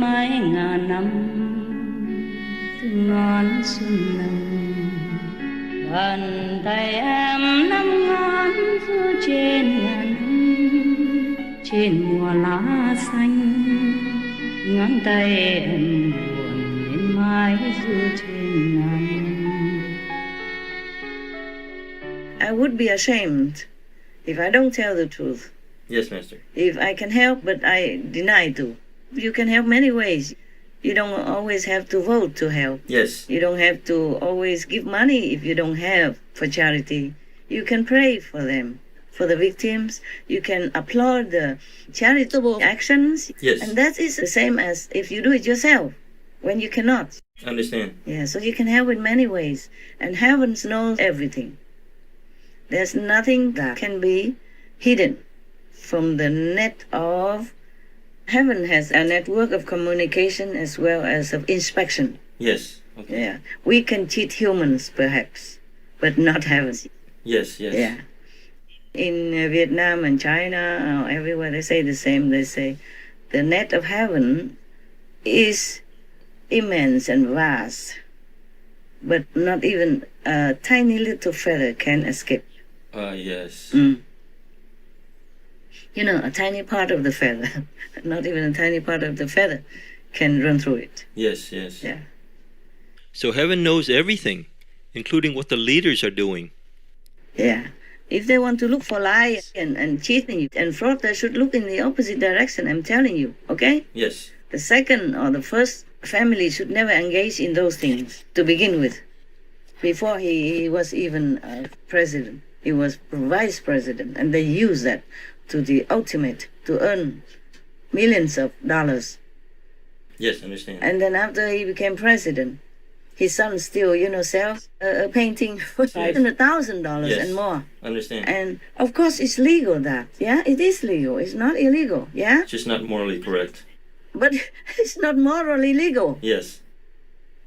mãi ngàn năm từng ngón xuân nồng bàn tay em nắm ngón du trên ngàn năm trên mùa lá xanh ngón tay em buồn đến mãi du trên ngàn năm. I would be ashamed if I don't tell the truth. Yes, Master. If I can help, but I deny to. You can help many ways. You don't always have to vote to help. Yes. You don't have to always give money if you don't have for charity. You can pray for them, for the victims. You can applaud the charitable actions. Yes. And that is the same as if you do it yourself, when you cannot. Understand. Yeah, so you can help in many ways. And heaven knows everything. There's nothing that can be hidden from the net of... Heaven has a network of communication as well as of inspection. Yes. Okay. Yeah. We can cheat humans, perhaps, but not heaven. Yes, yes. Yeah. In Vietnam and China, everywhere they say the same. They say the net of heaven is immense and vast, but not even a tiny little feather can escape. Yes. You know, a tiny part of the feather, not even a tiny part of the feather, can run through it. Yes, yes. Yeah. So heaven knows everything, including what the leaders are doing. Yeah. If they want to look for lies and cheating and fraud, they should look in the opposite direction, I'm telling you, okay? Yes. The second or the first family should never engage in those things to begin with. Before he was even president, he was vice president, and they used that to the ultimate, to earn millions of dollars. Yes, understand. And then after he became president, his son still, sells a painting for $500,000 Yes. and more. Understand. And of course it's legal that, yeah? It is legal. It's not illegal, yeah? Just not morally correct. But it's not morally legal. Yes.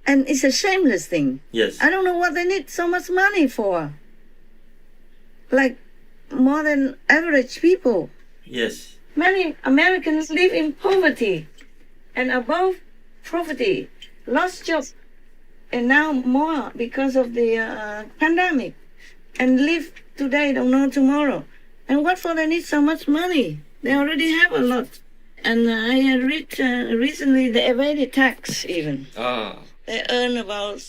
And it's a shameless thing. Yes. I don't know what they need so much money for. Like more than average people. Yes. Many Americans live in poverty and above poverty, lost jobs, and now more because of the pandemic, and live today, don't know tomorrow. And what for they need so much money? They already have a lot. And I had read recently they evaded tax even. They earn about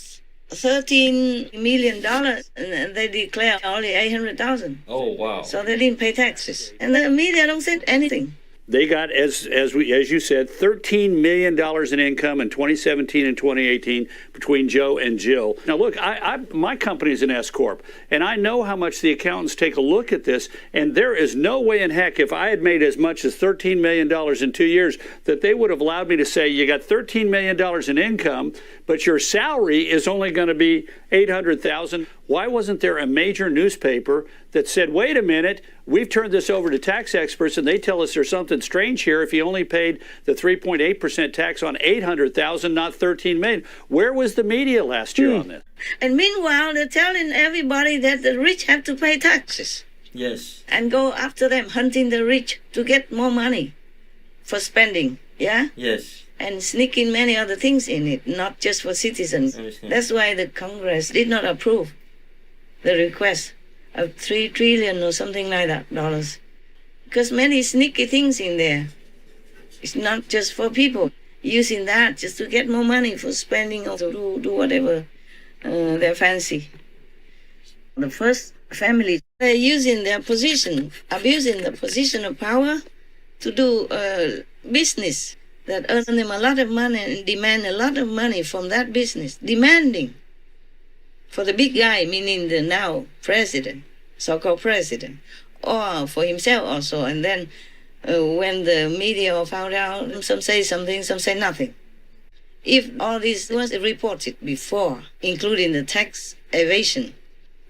$13 million and they declare only $800,000. Oh, wow. So they didn't pay taxes. And the media don't say anything. They got, as you said, $13 million in income in 2017 and 2018 between Joe and Jill. Now, look, my company is an S Corp, and I know how much the accountants take a look at this, and there is no way in heck if I had made as much as $13 million in 2 years that they would have allowed me to say, you got $13 million in income, but your salary is only going to be $800,000. Why wasn't there a major newspaper that said, wait a minute, we've turned this over to tax experts and they tell us there's something strange here if you only paid the 3.8% tax on $800,000, not $13 million. Where was the media last year on this? And meanwhile, they're telling everybody that the rich have to pay taxes. Yes. And go after them, hunting the rich to get more money for spending, yeah? Yes. And sneak in many other things in it, not just for citizens. That's why the Congress did not approve the request of $3 trillion or something like that dollars. Because many sneaky things in there. It's not just for people using that just to get more money for spending or to do whatever they fancy. The first family, they're using their position, abusing the position of power to do business that earns them a lot of money and demand a lot of money from that business, demanding for the big guy, meaning the now president, so-called president, or for himself also. And then when the media found out, some say something, some say nothing. If all this was reported before, including the tax evasion,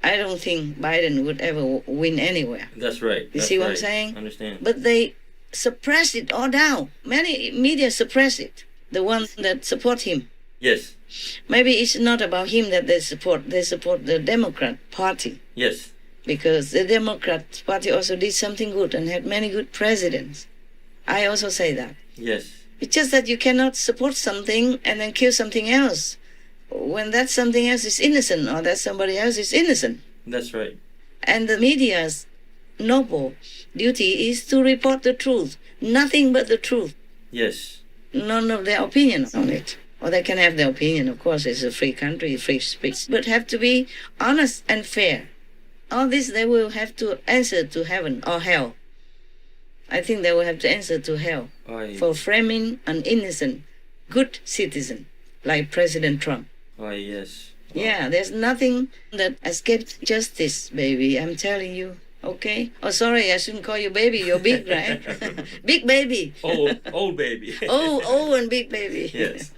I don't think Biden would ever win anywhere. That's right. You see what I'm saying? Understand. But they suppress it all down. Many media suppress it, the ones that support him. Yes. Maybe it's not about him that they support the Democrat Party. Yes. Because the Democrat Party also did something good and had many good presidents. I also say that. Yes. It's just that you cannot support something and then kill something else when that something else is innocent or that somebody else is innocent. That's right. And the media's noble duty is to report the truth, nothing but the truth, Yes. none of their opinion on it. Or they can have their opinion, of course, it's a free country, free speech, but have to be honest and fair. All this they will have to answer to heaven or hell. I think they will have to answer to hell for framing an innocent, good citizen like President Trump. Yes. Yeah, there's nothing that escapes justice, baby. I'm telling you. Okay? Oh, sorry, I shouldn't call you baby. You're big, right? Big baby. Old baby. Old and big baby. Yes.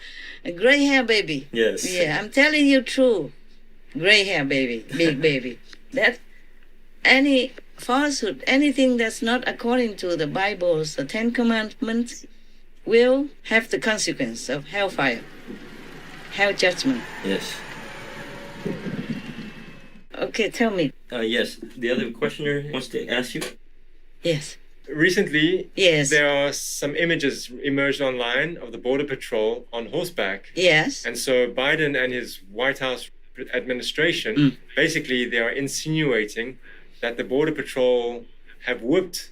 A gray hair baby. Yes. Yeah, I'm telling you true. Gray hair baby, big baby. That any falsehood, anything that's not according to the Bible's the Ten Commandments will have the consequence of hellfire, hell judgment. Yes. Okay, tell me. Yes. The other questioner wants to ask you. Yes. Recently, Yes. there are some images emerged online of the Border Patrol on horseback. Yes. And so Biden and his White House administration, basically they are insinuating that the Border Patrol have whipped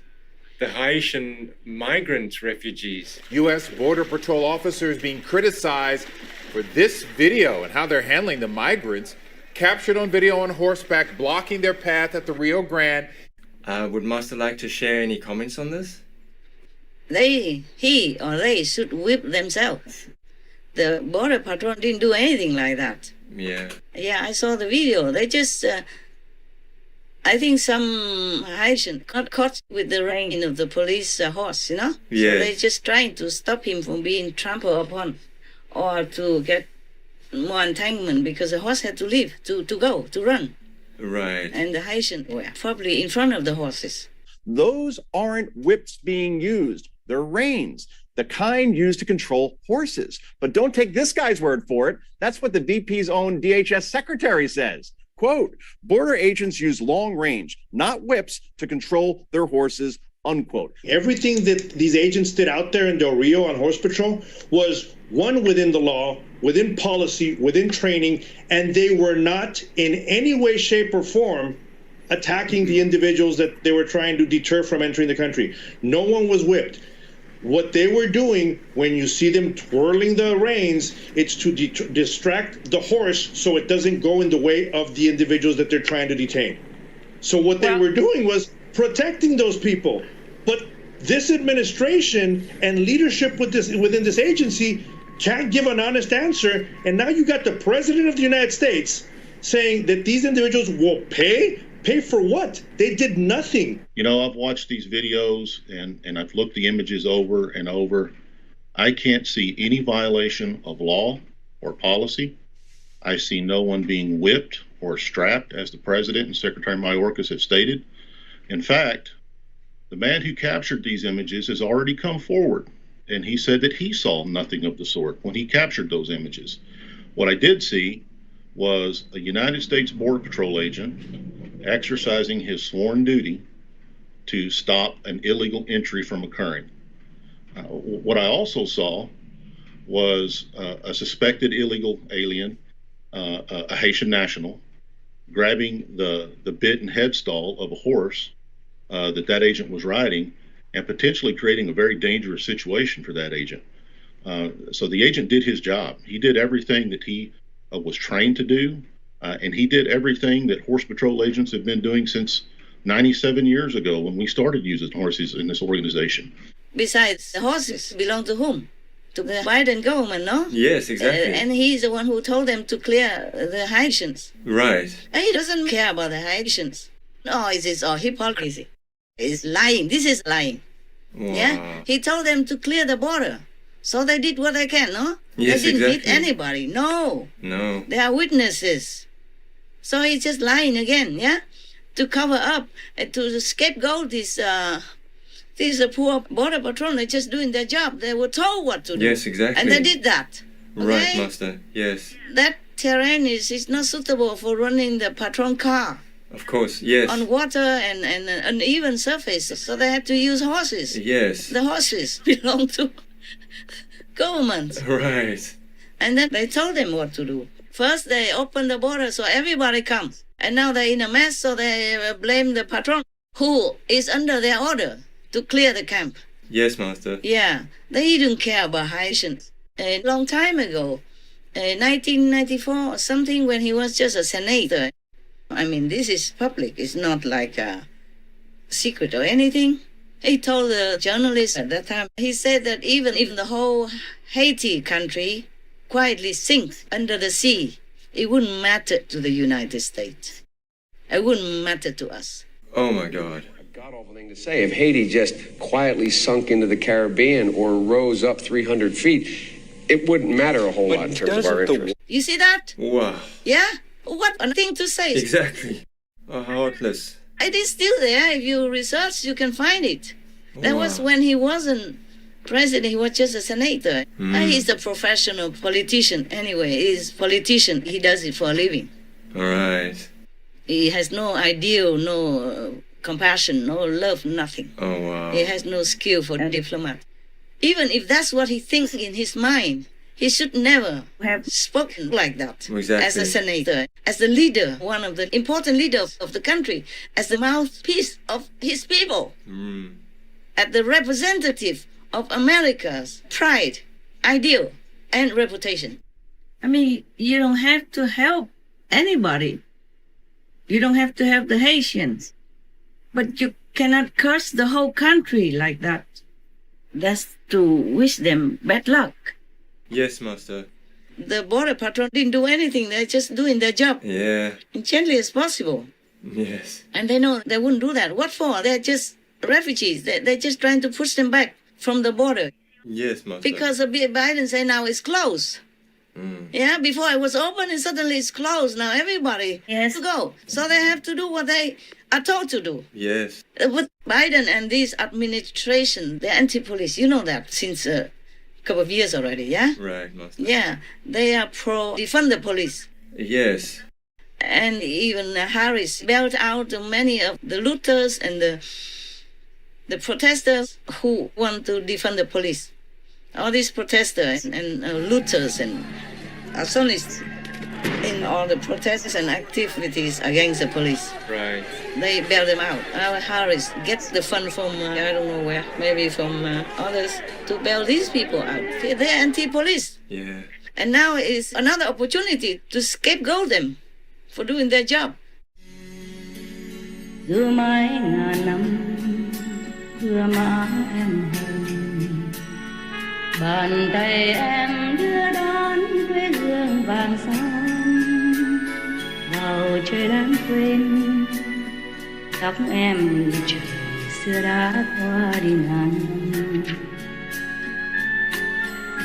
the Haitian migrant refugees. U.S. Border Patrol officers being criticized for this video and how they're handling the migrants captured on video on horseback blocking their path at the Rio Grande. Would Master like to share any comments on this? He or they should whip themselves. The Border Patrol didn't do anything like that. Yeah. Yeah, I saw the video. They just, I think some Haitian got caught with the rein of the police horse, you know? Yeah. So they're just trying to stop him from being trampled upon or to get more entanglement because the horse had to leave, to run. Right. And the Haitian were probably in front of the horses. Those aren't whips being used. They're reins, the kind used to control horses. But don't take this guy's word for it. That's what the VP's own DHS secretary says. Quote, border agents use long range, not whips, to control their horses, unquote. Everything that these agents did out there in Del Rio on horse patrol was one within the law, within policy, within training, and they were not in any way, shape, or form attacking the individuals that they were trying to deter from entering the country. No one was whipped. What they were doing, when you see them twirling the reins, it's to distract the horse so it doesn't go in the way of the individuals that they're trying to detain. So what they were doing was protecting those people. But this administration and leadership within this agency can't give an honest answer. And now you got the President of the United States saying that these individuals will pay? Pay for what? They did nothing. You know, I've watched these videos and I've looked the images over and over. I can't see any violation of law or policy. I see no one being whipped or strapped, as the President and Secretary Mayorkas have stated. In fact, the man who captured these images has already come forward, and he said that he saw nothing of the sort when he captured those images. What I did see was a United States Border Patrol agent exercising his sworn duty to stop an illegal entry from occurring. What I also saw was a suspected illegal alien, a Haitian national, grabbing the bit and headstall of a horse that agent was riding and potentially creating a very dangerous situation for that agent. So the agent did his job. He did everything that he was trained to do, and he did everything that Horse Patrol agents have been doing since 97 years ago when we started using horses in this organization. Besides, the horses belong to whom? To the Biden government, no? Yes, exactly. And he's the one who told them to clear the Haitians. Right. And he doesn't care about the Haitians. No, it's all hypocrisy. It's lying. This is lying. Wow. Yeah? He told them to clear the border. So they did what they can, no? Yes, they didn't exactly. hit anybody. No. No. They are witnesses. So he's just lying again, yeah? To cover up, to scapegoat these poor border patrol. They're just doing their job. They were told what to do. Yes, exactly. And they did that. Okay? Right, Master. Yes. That terrain is not suitable for running the patrol car. Of course, yes. On water and uneven surface. So they had to use horses. Yes. The horses belong to government. Right. And then they told them what to do. First, they opened the border so everybody comes. And now they're in a mess, so they blame the patron, who is under their order to clear the camp. Yes, Master. Yeah, they didn't care about Haitians. A long time ago, 1994 or something, when he was just a senator. I mean, this is public. It's not like a secret or anything. He told the journalists at that time, he said that even if the whole Haiti country quietly sinks under the sea, it wouldn't matter to the United States. It wouldn't matter to us. Oh my God. God-awful thing to say. If Haiti just quietly sunk into the Caribbean or rose up 300 feet, it wouldn't matter a whole lot in terms of our interest. You see that? Wow. Yeah? What a thing to say. Exactly. Heartless. It is still there. If you research, you can find it. That was when he wasn't president. He was just a senator. He's a professional politician. Anyway, he's a politician. He does it for a living. All right. He has no ideal, no compassion, no love, nothing. Oh, wow. He has no skill for a diplomat. Even if that's what he thinks in his mind, he should never have spoken like that. Exactly. As a senator, as the leader, one of the important leaders of the country, as the mouthpiece of his people, as the representative of America's pride, ideal, and reputation. I mean, you don't have to help anybody. You don't have to help the Haitians. But you cannot curse the whole country like that. That's to wish them bad luck. Yes, Master. The border patrol didn't do anything. They're just doing their job. Yeah. As gently as possible. Yes. And they know they wouldn't do that. What for? They're just refugees. They're just trying to push them back from the border. Yes, Master. Because Biden said now it's closed. Yeah, before it was open and suddenly it's closed. Now everybody has to go. So they have to do what they are told to do. Yes. With Biden and this administration, they're anti-police. You know that since a couple of years already, yeah? Right, Master. Yeah, they are pro-defund the police. Yes. And even Harris bailed out many of the looters and the protesters who want to defund the police. All these protesters and looters and arsonists in all the protests and activities against the police. Right. They bail them out. Harris gets the fund from, I don't know where, maybe from others, to bail these people out. They're anti-police. Yeah. And now is another opportunity to scapegoat them for doing their job. Giữa mái ngàn năm, thưa má em hồng, bàn tay em đưa đón quê hương vàng son vào trời lãng quên, tóc em trời xưa đã qua đi ngàn năm.